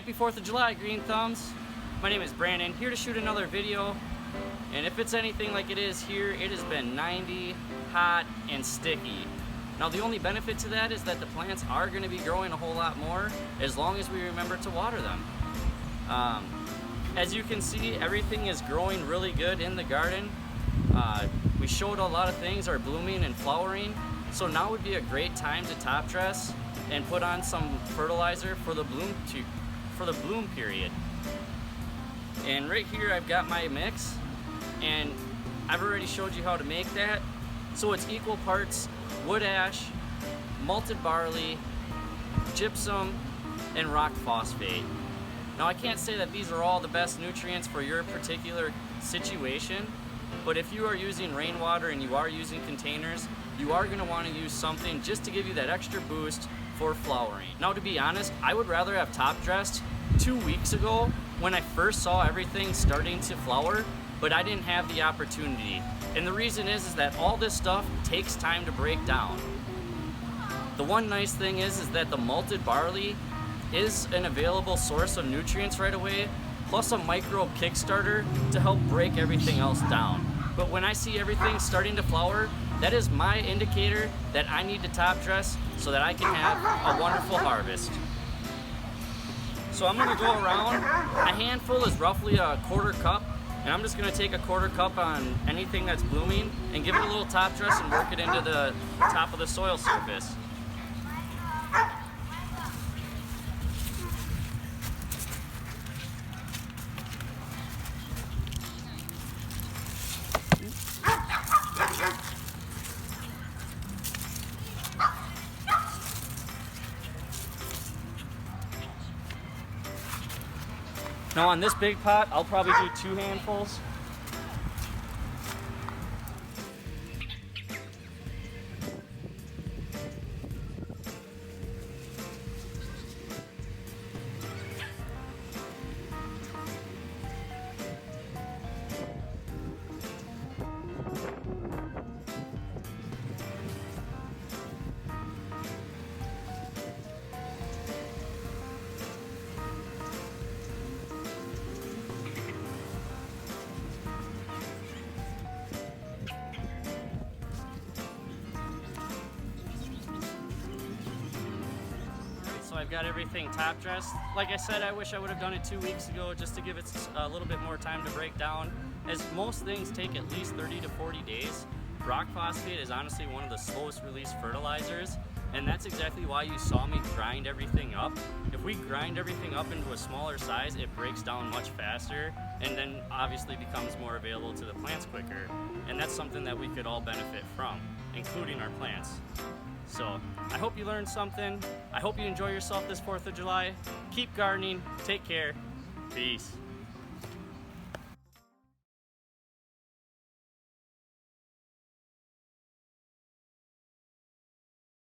Happy 4th of July, Green Thumbs. My name is Brandon, here to shoot another video. And if it's anything like it is here, it has been 90, hot, and sticky. Now the only benefit to that is that the plants are going to be growing a whole lot more as long as we remember to water them. As you can see, everything is growing really good in the garden. We showed a lot of things are blooming and flowering, so now would be a great time to top dress and put on some fertilizer for the bloom period. And right here I've got my mix, and I've already showed you how to make that. So it's equal parts wood ash, malted barley, gypsum, and rock phosphate. Now I can't say that these are all the best nutrients for your particular situation, but if you are using rainwater and you are using containers, you are going to want to use something just to give you that extra boost for flowering. Now to be honest, I would rather have top dressed 2 weeks ago when I first saw everything starting to flower, but I didn't have the opportunity. And the reason is that all this stuff takes time to break down. The one nice thing is that the malted barley is an available source of nutrients right away, plus a microbe kickstarter to help break everything else down. But when I see everything starting to flower, that is my indicator that I need to top dress so that I can have a wonderful harvest. So I'm gonna go around. A handful is roughly a quarter cup, and I'm just gonna take a quarter cup on anything that's blooming and give it a little top dress and work it into the top of the soil surface. Now on this big pot, I'll probably do 2 handfuls. So I've got everything top dressed. Like I said, I wish I would have done it 2 weeks ago just to give it a little bit more time to break down. As most things take at least 30 to 40 days, rock phosphate is honestly one of the slowest release fertilizers, and that's exactly why you saw me grind everything up. If we grind everything up into a smaller size, it breaks down much faster and then obviously becomes more available to the plants quicker. And that's something that we could all benefit from, including our plants. So I hope you learned something. I hope you enjoy yourself this 4th of July. Keep gardening. Take care. Peace.